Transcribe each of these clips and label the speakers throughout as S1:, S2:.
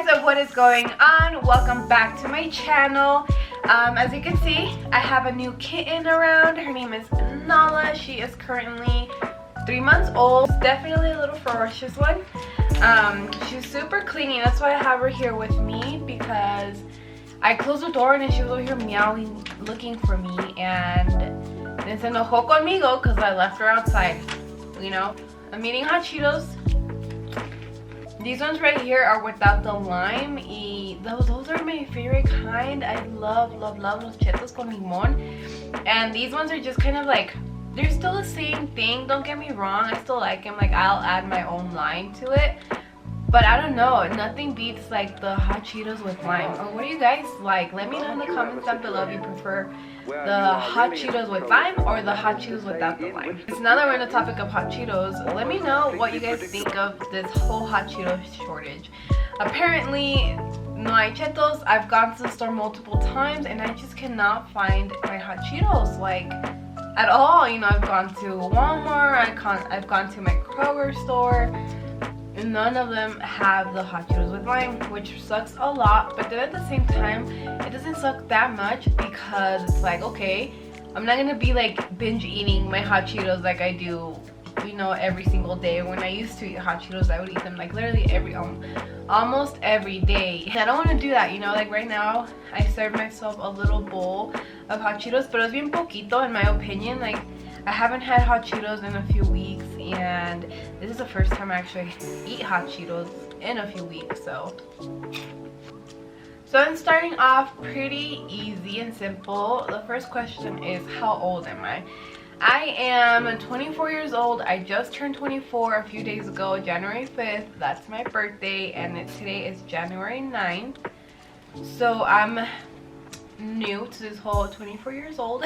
S1: guys, what is going on? Welcome back to my channel. As you can see, I have a new kitten around. Her name is Nala. She is currently 3 months old. Definitely a little ferocious one. She's super clingy. That's why I have her here with me, because I closed the door and she was over here meowing, looking for me, and then se enojó conmigo because I left her outside. You know, I'm eating hot Cheetos. These ones right here are without the lime. Those are my favorite kind. I love los chetos con limón. And these ones are just kind of like, they're still the same thing. Don't get me wrong. I still like them. Like, I'll add my own lime to it. But I don't know. Nothing beats like the hot Cheetos with lime. Or what do you guys like? Let me know in the comments down below if you prefer the hot Cheetos with lime or the hot Cheetos without the lime. So now that we're on the topic of hot Cheetos, let me know what you guys think of this whole hot Cheetos shortage. Apparently, no hay chetos. I've gone to the store multiple times and I just cannot find my hot Cheetos, like, at all. You know, I've gone to Walmart, I've gone to my Kroger store, and none of them have the hot Cheetos with lime, which sucks a lot. But then at the same time, it doesn't suck that much, because it's like, okay, I'm not gonna be like binge eating my hot Cheetos like I do, you know, every single day. When I used to eat hot Cheetos, I would eat them like literally almost every day. I don't want to do that, you know. Like right now, I served myself a little bowl of hot Cheetos, but it was bien poquito in my opinion. Like, I haven't had hot Cheetos in a few weeks, and this is the first time I actually eat hot Cheetos in a few weeks. So I'm starting off pretty easy and simple. The first question is, how old am I? I am 24 years old. I just turned 24 a few days ago, January 5th. That's my birthday, and today is January 9th. So I'm new to this whole 24 years old.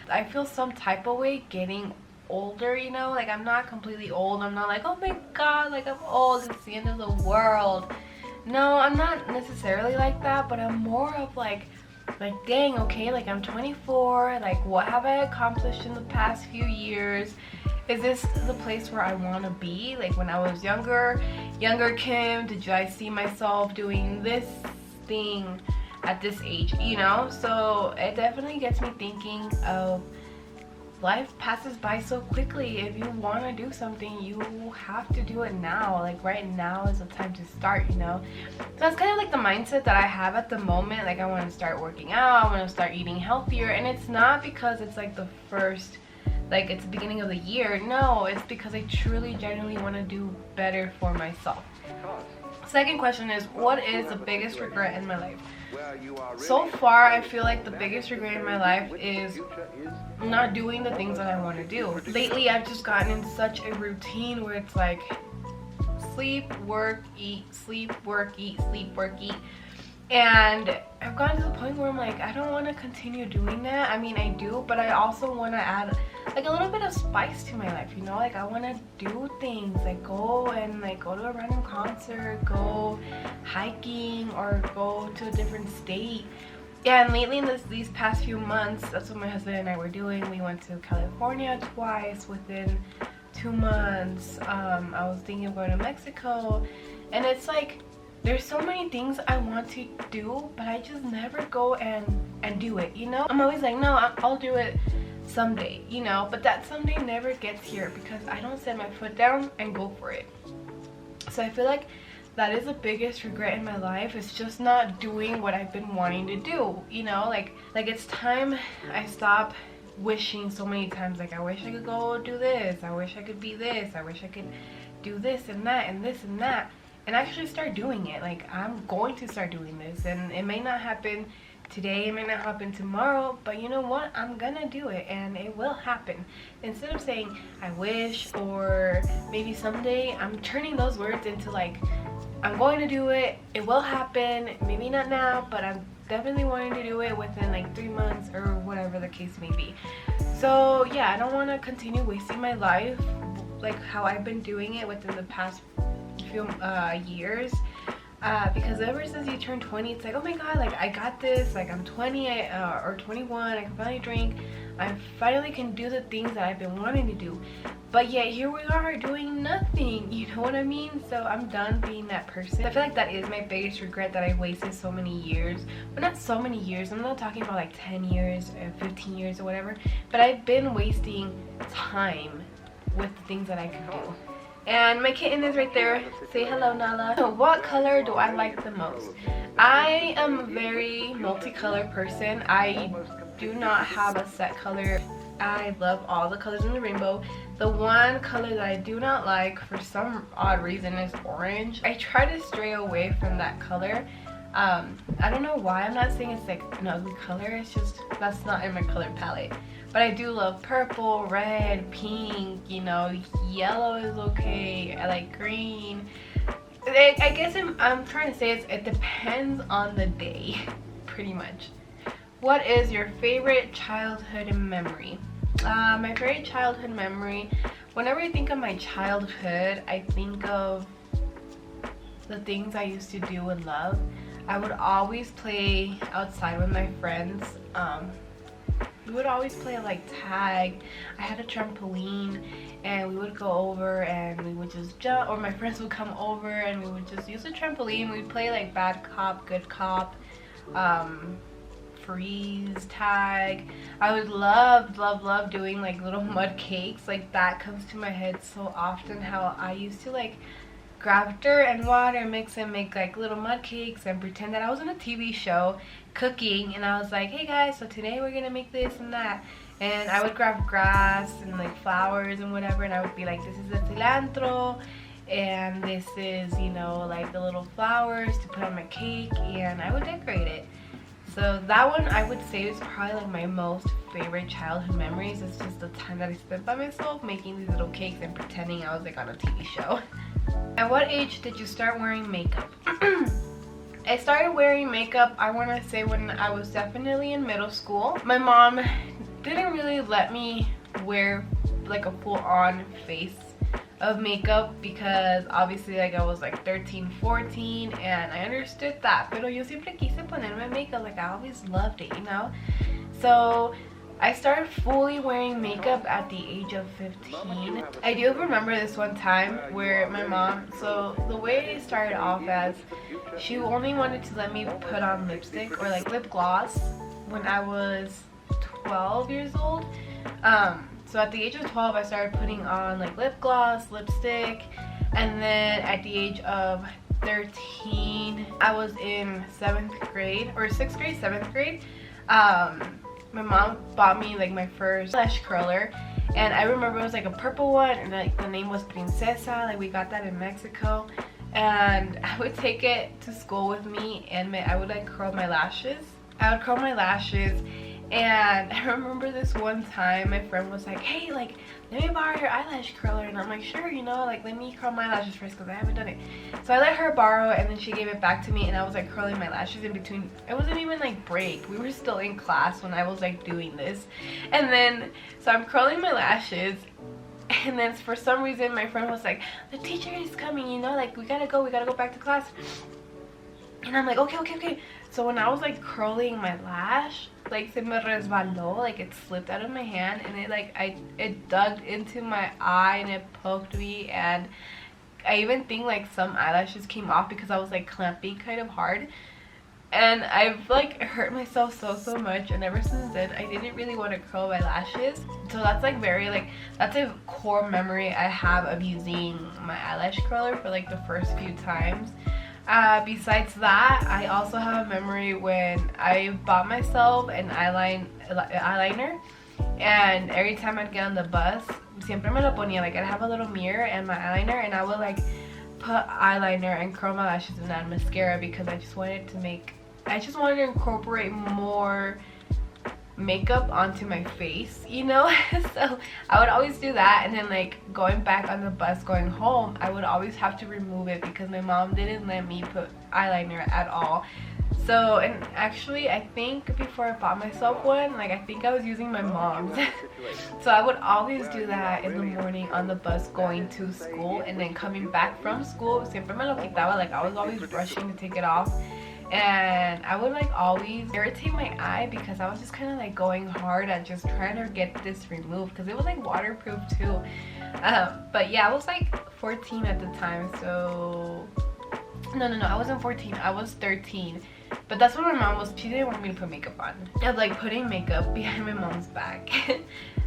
S1: I feel some type of way getting older, you know. Like, I'm not completely old. I'm not like, oh my god, like I'm old, it's the end of the world. No, I'm not necessarily like that, but I'm more of like dang, okay, like I'm 24, like what have I accomplished in the past few years? Is this the place where I want to be? Like, when I was younger Kim, did I see myself doing this thing at this age, you know? So it definitely gets me thinking of, life passes by so quickly. If you want to do something, you have to do it now. Like, right now is the time to start, you know? So that's kind of like the mindset that I have at the moment. Like, I want to start working out, I want to start eating healthier, and it's not because it's like the first, like it's the beginning of the year. No, it's because I truly genuinely want to do better for myself. Second question is, what is the biggest regret in my life? So far, I feel like the biggest regret in my life is not doing the things that I want to do. Lately, I've just gotten in such a routine where it's like sleep, work, eat, sleep, work, eat, sleep, work, eat. And I've gotten to the point where I'm like, I don't want to continue doing that. I mean, I do, but I also want to add like a little bit of spice to my life, you know? Like, I want to do things, like go to a random concert, go hiking, or go to a different state. Yeah, and lately in these past few months, that's what my husband and I were doing. We went to California twice within 2 months. I was thinking of going to Mexico, and it's like, there's so many things I want to do, but I just never go and do it, you know? I'm always like, no, I'll do it someday, you know? But that someday never gets here because I don't set my foot down and go for it. So I feel like that is the biggest regret in my life. It's just not doing what I've been wanting to do, you know? Like it's time I stop wishing so many times, like, I wish I could go do this, I wish I could be this, I wish I could do this and that and this and that, and actually start doing it. Like, I'm going to start doing this, and it may not happen today, it may not happen tomorrow, but you know what, I'm gonna do it, and it will happen. Instead of saying I wish or maybe someday, I'm turning those words into like, I'm going to do it, it will happen, maybe not now, but I'm definitely wanting to do it within like 3 months or whatever the case may be. So yeah, I don't want to continue wasting my life like how I've been doing it within the past few years. because ever since you turn 20, it's like, oh my god, like I got this, like I'm 20 or 21, I can finally drink, I finally can do the things that I've been wanting to do, but yet here we are doing nothing, you know what I mean? So I'm done being that person. I feel like that is my biggest regret, that I wasted so many years, but not so many years, I'm not talking about like 10 years or 15 years or whatever, but I've been wasting time with the things that I could do. And my kitten is right there. Say hello, Nala. What color do I like the most? I am a very multicolored person. I do not have a set color. I love all the colors in the rainbow. The one color that I do not like for some odd reason is orange. I try to stray away from that color. I don't know why. I'm not saying it's like an ugly color. It's just that's not in my color palette. But I do love purple, red, pink, you know, yellow is okay. I like green. I guess I'm trying to say it depends on the day, pretty much. What is your favorite childhood memory? My favorite childhood memory, whenever I think of my childhood, I think of the things I used to do and love. I would always play outside with my friends. We would always play like tag. I had a trampoline and we would go over and we would just jump, or my friends would come over and we would just use the trampoline. We'd play like bad cop, good cop, freeze, tag. I would love doing like little mud cakes. Like that comes to my head so often, how I used to like grab dirt and water, mix and make like little mud cakes and pretend that I was in a TV show cooking, and I was like, hey guys, so today we're gonna make this and that, and I would grab grass and like flowers and whatever, and I would be like, this is the cilantro and this is, you know, like the little flowers to put on my cake, and I would decorate it. So that one I would say is probably like my most favorite childhood memories. It's just the time that I spent by myself making these little cakes and pretending I was like on a TV show. At what age did you start wearing makeup? I started wearing makeup, I want to say, when I was definitely in middle school. My mom didn't really let me wear like a full-on face of makeup because obviously like I was like 13, 14, and I understood that. Pero yo siempre quise ponerme makeup, like I always loved it, you know? So I started fully wearing makeup at the age of 15. I do remember this one time where my mom, so the way it started off as, she only wanted to let me put on lipstick or like lip gloss when I was 12 years old. So at the age of 12 I started putting on like lip gloss, lipstick, and then at the age of 13 I was in 7th grade or 6th grade, 7th grade. My mom bought me like my first lash curler, and I remember it was like a purple one, and like the name was Princesa. Like we got that in Mexico, and I would take it to school with me, and I would like curl my lashes. I would curl my lashes, and I remember this one time my friend was like, hey, like let me borrow your eyelash curler, and I'm like, sure, you know, like let me curl my lashes first because I haven't done it. So I let her borrow, and then she gave it back to me, and I was like curling my lashes in between. It wasn't even like break, we were still in class when I was like doing this. And then so I'm curling my lashes, and then for some reason my friend was like, the teacher is coming, you know, like we gotta go back to class. And I'm like, okay. So when I was like curling my lash, like se me resbaló, like it slipped out of my hand, and it like it dug into my eye and it poked me, and I even think like some eyelashes came off because I was like clamping kind of hard, and I've like hurt myself so much, and ever since then I didn't really want to curl my lashes. So that's like very like, that's a core memory I have of using my eyelash curler for like the first few times. Besides that, I also have a memory when I bought myself an eyeliner, and every time I'd get on the bus, siempre me lo ponía, like I'd have a little mirror and my eyeliner, and I would like put eyeliner and curl my lashes and add mascara because I just wanted to incorporate more makeup onto my face, you know. So I would always do that, and then like going back on the bus going home, I would always have to remove it because my mom didn't let me put eyeliner at all. So, and actually I think before I bought myself one, like I think I was using my mom's. So I would always do that in the morning on the bus going to school, and then coming back from school, siempre me lo quitaba, like I was always rushing to take it off. And I would like always irritate my eye because I was just kind of like going hard at just trying to get this removed because it was like waterproof too. But yeah, I was like 14 at the time, so no, I wasn't 14, I was 13. But that's what my mom was, she didn't want me to put makeup on. I was like putting makeup behind my mom's back.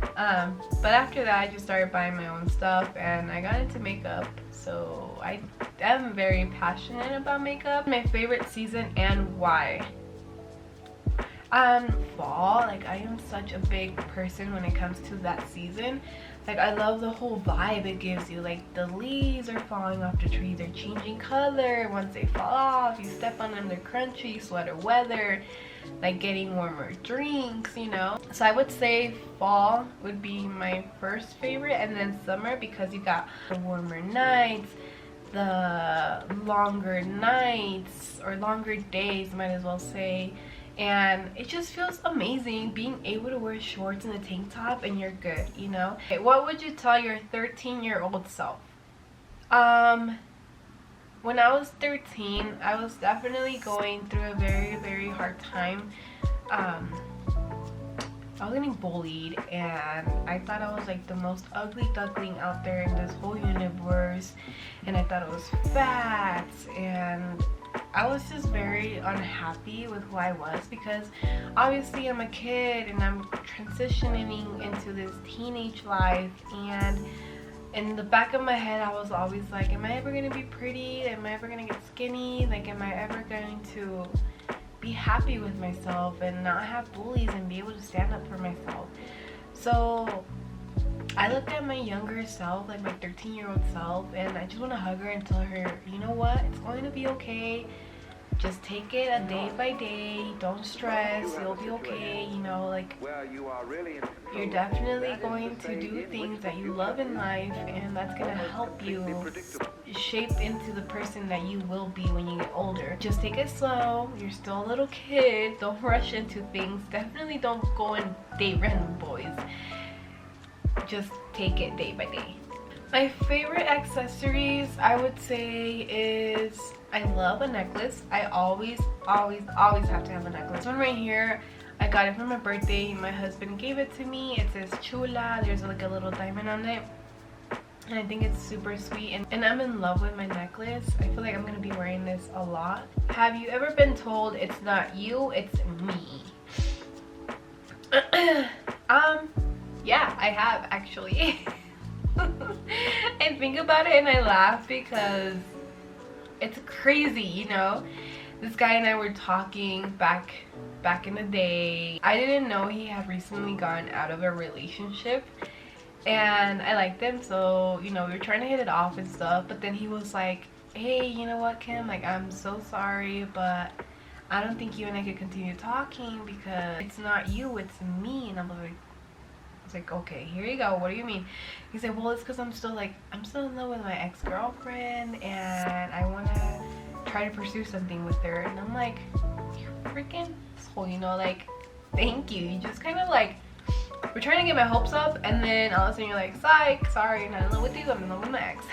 S1: But after that I just started buying my own stuff and I got into makeup. So I am very passionate about makeup. My favorite season and why? Fall. Like I am such a big person when it comes to that season. Like I love the whole vibe it gives you. Like the leaves are falling off the trees, they're changing color. Once they fall off, you step on them, they're crunchy, sweater weather, like getting warmer drinks, you know. So I would say fall would be my first favorite, and then summer because you got the warmer nights, the longer nights or longer days, might as well say. And it just feels amazing being able to wear shorts and a tank top and you're good, you know. Okay, what would you tell your 13-year-old self? When I was 13, I was definitely going through a very hard time. I was getting bullied and I thought I was like the most ugly duckling out there in this whole universe, and I thought I was fat, and I was just very unhappy with who I was because obviously I'm a kid and I'm transitioning into this teenage life, and in the back of my head I was always like, am I ever going to be pretty? Am I ever going to get skinny? Like, am I ever going to be happy with myself and not have bullies and be able to stand up for myself? So I looked at my younger self, like my 13-year-old self, and I just want to hug her and tell her, you know what, it's going to be okay. Just take it a day by day, don't stress, you'll be okay, you know. Like, you're definitely going to do things that you love in life, and that's going to help you shape into the person that you will be when you get older. Just take it slow, you're still a little kid, don't rush into things, definitely don't go and date random boys. Just take it day by day. My favorite accessories, I would say, is I love a necklace. I always have to have a necklace. This one right here, I got it for my birthday. My husband gave it to me. It says Chula. There's like a little diamond on it, and I think it's super sweet, and I'm in love with my necklace. I feel like I'm gonna be wearing this a lot. Have you ever been told it's not you, it's me? Yeah, I have actually. I think about it and I laugh because it's crazy, you know. This guy and I were talking back in the day. I didn't know he had recently gotten out of a relationship, and I liked him, so you know, we were trying to hit it off and stuff. But then he was like, hey, you know what, Kim, like, I'm so sorry, but I don't think you and I could continue talking because it's not you, it's me. And I was like, okay, here you go, what do you mean? He said, well, it's because I'm still in love with my ex-girlfriend and I want to try to pursue something with her. And I'm like, you freaking asshole, you know, like, thank you. You just kind of like, we're trying to get my hopes up, and then all of a sudden you're like, psych, sorry, I'm not in love with you, I'm in love with my ex.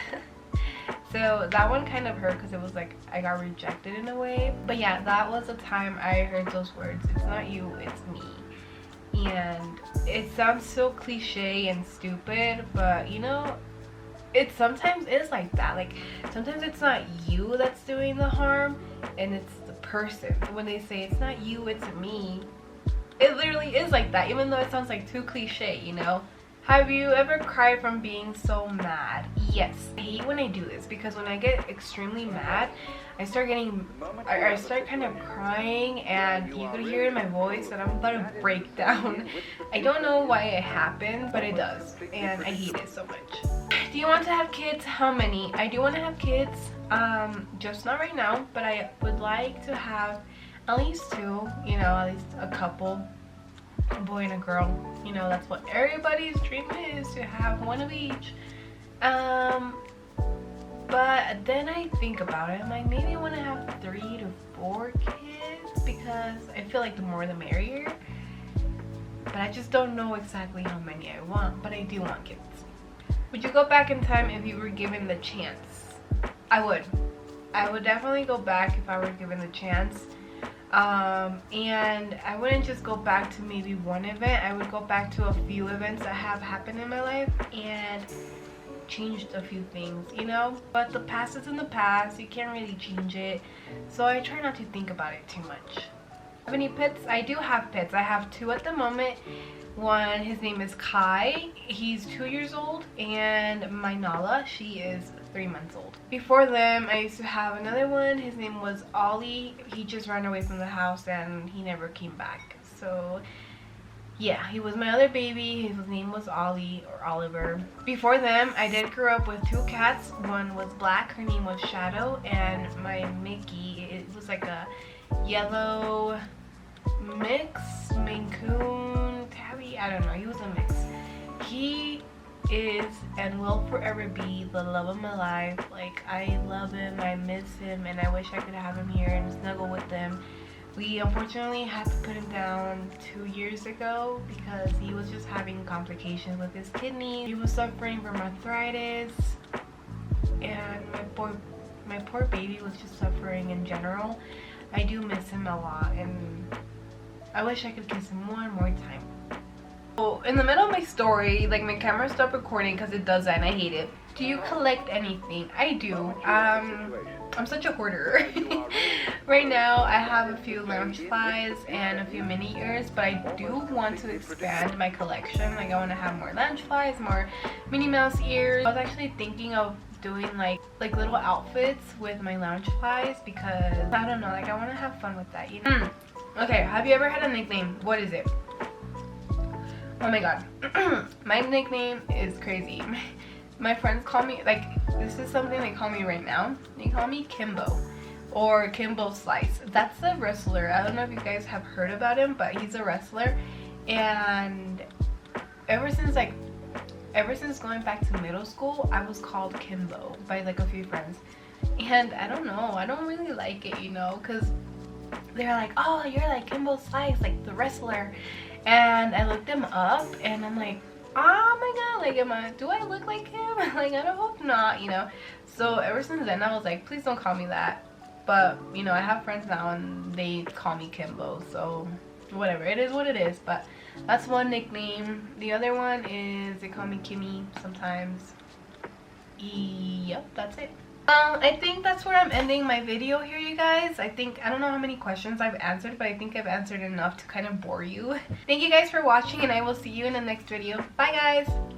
S1: So that one kind of hurt because it was like I got rejected in a way. But yeah, that was the time I heard those words, it's not you, it's me. And it sounds so cliche and stupid, but you know, it sometimes is like that. Like, sometimes it's not you that's doing the harm, and it's the person. When they say it's not you, it's me, it literally is like that, even though it sounds like too cliche, you know. Have you ever cried from being so mad? Yes. I hate when I do this because when I get extremely mad, I start kind of crying, and you could hear it in my voice that I'm about to break down. I don't know why it happened, but it does, and I hate it so much. Do you want to have kids? How many? I do want to have kids, just not right now, but I would like to have at least two, you know, at least a couple. A boy and a girl, you know, that's what everybody's dream is, to have one of each. But then I think about it, I'm like, maybe I want to have 3 to 4 kids. feel like the more the merrier. But I just don't know exactly how many I want, but I do want kids. Would you go back in time if you were given the chance? I would. I would definitely go back if I were given the chance. And I wouldn't just go back to maybe one event. I would go back to a few events that have happened in my life and changed a few things, you know? But the past is in the past. You can't really change it. So I try not to think about it too much. Have any pets? I do have pets. I have two at the moment. One, his name is Kai. He's 2 years old, and my Nala, she is 3 months old. Before them, I used to have another one. His name was Ollie. He just ran away from the house and he never came back. So yeah, he was my other baby. His name was Ollie or Oliver. Before them, I did grow up with two cats. One was black, her name was Shadow, and my Mickey, it was like a yellow mix, Maine Coon, Tabby, I don't know, he was a mix. He is and will forever be the love of my life. Like, I love him, I miss him, and I wish I could have him here and snuggle with him. We unfortunately had to put him down 2 years ago because he was just having complications with his kidney. He was suffering from arthritis, and my poor baby was just suffering in general. I do miss him a lot, and I wish I could kiss him one more time. So in the middle of my story, like, my camera stopped recording because it does that and I hate it. Do you collect anything? I do. I'm such a hoarder. Right now I have a few lounge flies and a few mini ears, but I do want to expand my collection. Like, I want to have more lounge flies, more Minnie Mouse ears. I was actually thinking of doing like little outfits with my lounge flies because I don't know, like, I want to have fun with that, you know? Okay, have you ever had a nickname? What is it? Oh my god. My nickname is crazy. My friends call me, like, this is something they call me right now. They call me Kimbo or Kimbo Slice. That's a wrestler. I don't know if you guys have heard about him, but he's a wrestler. And ever since going back to middle school, I was called Kimbo by like a few friends. And I don't know, I don't really like it, you know, because they're like, oh, you're like Kimbo Slice, like the wrestler. And I looked him up and I'm like, oh my god, like, do I look like him? Like, I don't hope not, you know. So ever since then I was like, please don't call me that. But, you know, I have friends now and they call me Kimbo, so whatever, it is what it is. But that's one nickname. The other one is they call me Kimmy sometimes. Yep, that's it. I think that's where I'm ending my video here, you guys. I don't know how many questions I've answered, but I think I've answered enough to kind of bore you. Thank you guys for watching, and I will see you in the next video. Bye, guys!